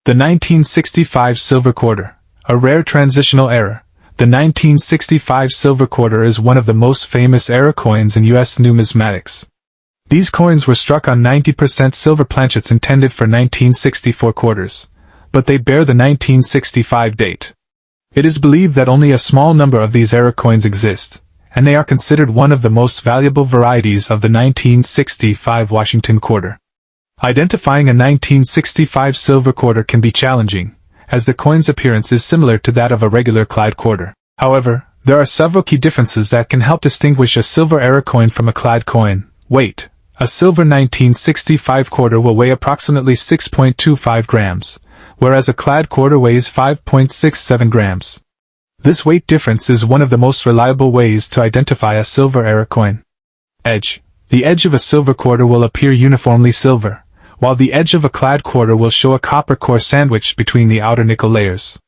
The 1965 silver quarter, a rare transitional error. The 1965 silver quarter is one of the most famous era coins in U.S. numismatics. These coins were struck on 90% silver planchets intended for 1964 quarters, but they bear the 1965 date. It is believed that only a small number of these era coins exist, and they are considered one of the most valuable varieties of the 1965 Washington quarter. Identifying a 1965 silver quarter can be challenging, as the coin's appearance is similar to that of a regular clad quarter. However, there are several key differences that can help distinguish a silver era coin from a clad coin. Weight. A silver 1965 quarter will weigh approximately 6.25 grams, whereas a clad quarter weighs 5.67 grams. This weight difference is one of the most reliable ways to identify a silver era coin. Edge. The edge of a silver quarter will appear uniformly silver, while the edge of a clad quarter will show a copper core sandwiched between the outer nickel layers.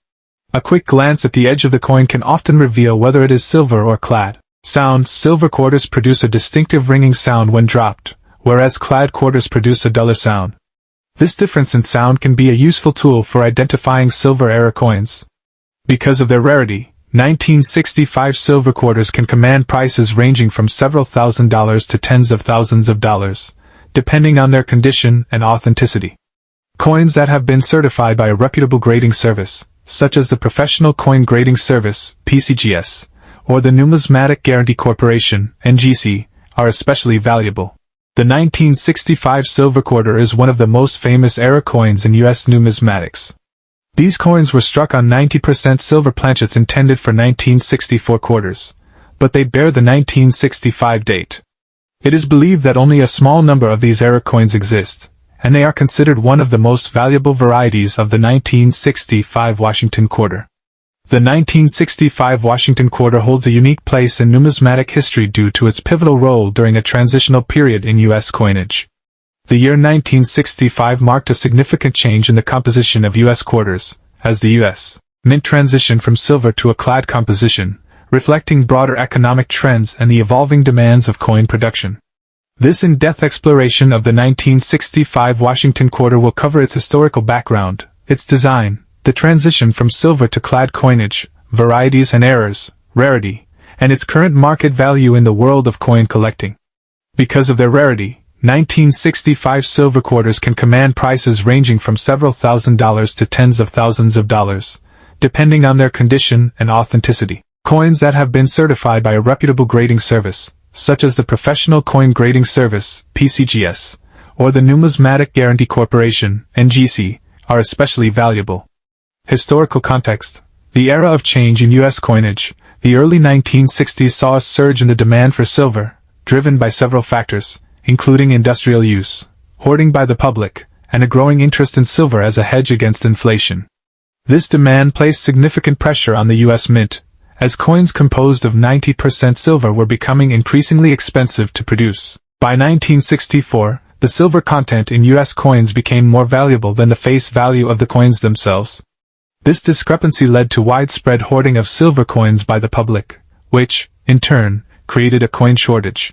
A quick glance at the edge of the coin can often reveal whether it is silver or clad. Sound. Silver quarters produce a distinctive ringing sound when dropped, whereas clad quarters produce a duller sound. This difference in sound can be a useful tool for identifying silver era coins. Because of their rarity, 1965 silver quarters can command prices ranging from several $1,000s to tens of thousands of dollars, depending on their condition and authenticity. Coins that have been certified by a reputable grading service, such as the Professional Coin Grading Service, PCGS, or the Numismatic Guarantee Corporation, NGC, are especially valuable. The 1965 silver quarter is one of the most famous era coins in U.S. numismatics. These coins were struck on 90% silver planchets intended for 1964 quarters, but they bear the 1965 date. It is believed that only a small number of these era coins exist, and they are considered one of the most valuable varieties of the 1965 Washington quarter. The 1965 Washington quarter holds a unique place in numismatic history due to its pivotal role during a transitional period in U.S. coinage. The year 1965 marked a significant change in the composition of U.S. quarters, as the U.S. Mint transitioned from silver to a clad composition, reflecting broader economic trends and the evolving demands of coin production. This in-depth exploration of the 1965 Washington quarter will cover its historical background, its design, the transition from silver to clad coinage, varieties and errors, rarity, and its current market value in the world of coin collecting. Because of their rarity, 1965 silver quarters can command prices ranging from several $1,000s to tens of thousands of dollars, depending on their condition and authenticity. Coins that have been certified by a reputable grading service, such as the Professional Coin Grading Service, PCGS, or the Numismatic Guarantee Corporation, NGC, are especially valuable. Historical context. The era of change in U.S. coinage. The early 1960s saw a surge in the demand for silver, driven by several factors, including industrial use, hoarding by the public, and a growing interest in silver as a hedge against inflation. This demand placed significant pressure on the U.S. Mint, as coins composed of 90% silver were becoming increasingly expensive to produce. By 1964, the silver content in U.S. coins became more valuable than the face value of the coins themselves. This discrepancy led to widespread hoarding of silver coins by the public, which, in turn, created a coin shortage.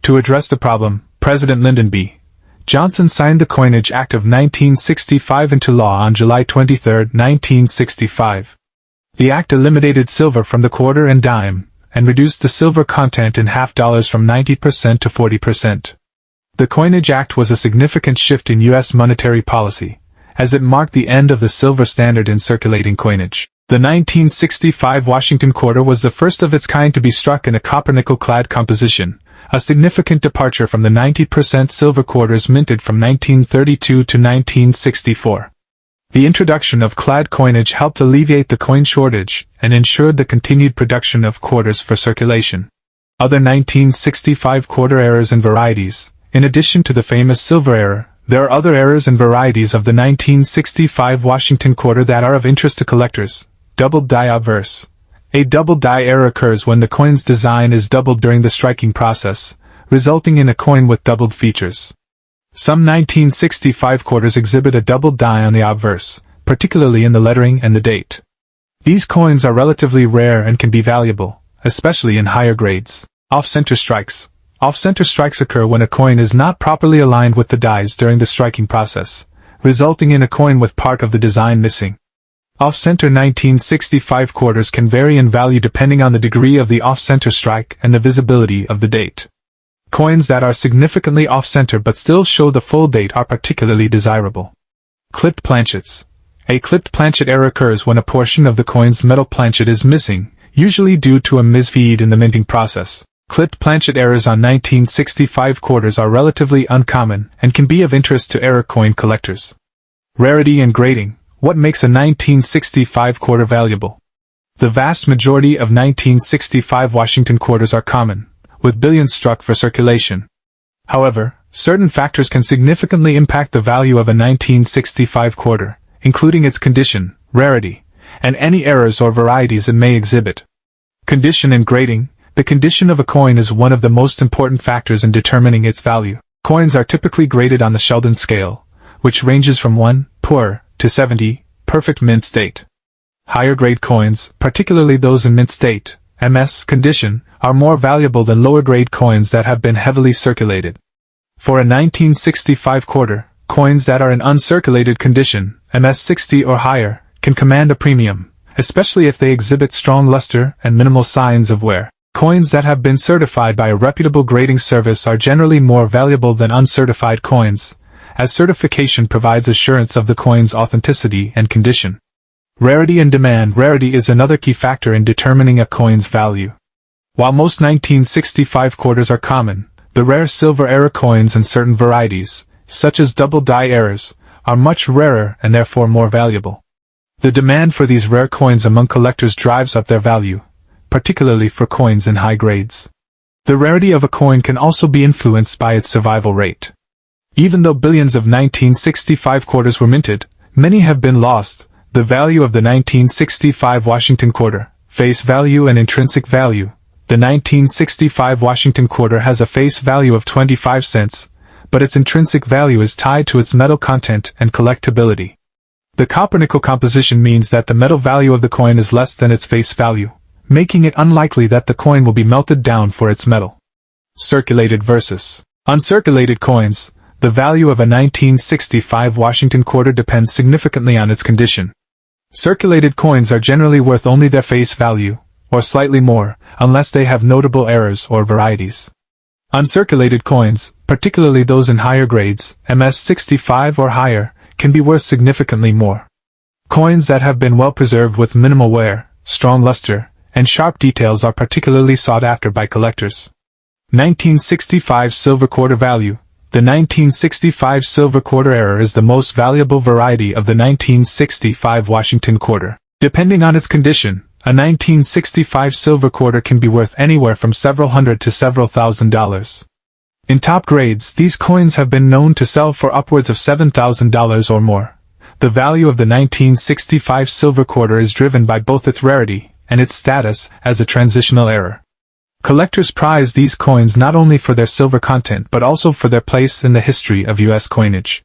To address the problem, President Lyndon B. Johnson signed the Coinage Act of 1965 into law on July 23, 1965. The act eliminated silver from the quarter and dime, and reduced the silver content in half dollars from 90% to 40%. The Coinage Act was a significant shift in U.S. monetary policy, as it marked the end of the silver standard in circulating coinage. The 1965 Washington quarter was the first of its kind to be struck in a copper-nickel clad composition, a significant departure from the 90% silver quarters minted from 1932 to 1964. The introduction of clad coinage helped alleviate the coin shortage and ensured the continued production of quarters for circulation. Other 1965 quarter errors and varieties. In addition to the famous silver error, there are other errors and varieties of the 1965 Washington quarter that are of interest to collectors. Doubled die obverse. A double die error occurs when the coin's design is doubled during the striking process, resulting in a coin with doubled features. Some 1965 quarters exhibit a doubled die on the obverse, particularly in the lettering and the date. These coins are relatively rare and can be valuable, especially in higher grades. Off-center strikes. Off-center strikes occur when a coin is not properly aligned with the dies during the striking process, resulting in a coin with part of the design missing. Off-center 1965 quarters can vary in value depending on the degree of the off-center strike and the visibility of the date. Coins that are significantly off-center but still show the full date are particularly desirable. Clipped planchets. A clipped planchet error occurs when a portion of the coin's metal planchet is missing, usually due to a misfeed in the minting process. Clipped planchet errors on 1965 quarters are relatively uncommon and can be of interest to error coin collectors. Rarity and grading. What makes a 1965 quarter valuable? The vast majority of 1965 Washington quarters are common, with billions struck for circulation. However, certain factors can significantly impact the value of a 1965 quarter, including its condition, rarity, and any errors or varieties it may exhibit. Condition and grading. The condition of a coin is one of the most important factors in determining its value. Coins are typically graded on the Sheldon scale, which ranges from 1, poor, to 70, perfect mint state. Higher grade coins, particularly those in mint state, MS condition, are more valuable than lower grade coins that have been heavily circulated. For a 1965 quarter, coins that are in uncirculated condition, MS 60 or higher, can command a premium, especially if they exhibit strong luster and minimal signs of wear. Coins that have been certified by a reputable grading service are generally more valuable than uncertified coins, as certification provides assurance of the coin's authenticity and condition. Rarity and demand. Rarity is another key factor in determining a coin's value. While most 1965 quarters are common, the rare silver era coins and certain varieties, such as double die errors, are much rarer and therefore more valuable. The demand for these rare coins among collectors drives up their value, particularly for coins in high grades. The rarity of a coin can also be influenced by its survival rate. Even though billions of 1965 quarters were minted, many have been lost. The value of the 1965 Washington quarter, face value and intrinsic value. The 1965 Washington quarter has a face value of 25 cents, but its intrinsic value is tied to its metal content and collectability. The copper-nickel composition means that the metal value of the coin is less than its face value, making it unlikely that the coin will be melted down for its metal. Circulated versus uncirculated coins. The value of a 1965 Washington quarter depends significantly on its condition. Circulated coins are generally worth only their face value, or slightly more, unless they have notable errors or varieties. Uncirculated coins, particularly those in higher grades, MS 65 or higher, can be worth significantly more. Coins that have been well preserved with minimal wear, strong luster, and sharp details are particularly sought after by collectors. 1965 silver quarter value. The 1965 silver quarter error is the most valuable variety of the 1965 Washington quarter. Depending on its condition, a 1965 silver quarter can be worth anywhere from several hundred to several $1,000s. In top grades, these coins have been known to sell for upwards of $7,000 or more. The value of the 1965 silver quarter is driven by both its rarity and its status as a transitional error. Collectors prize these coins not only for their silver content but also for their place in the history of U.S. coinage.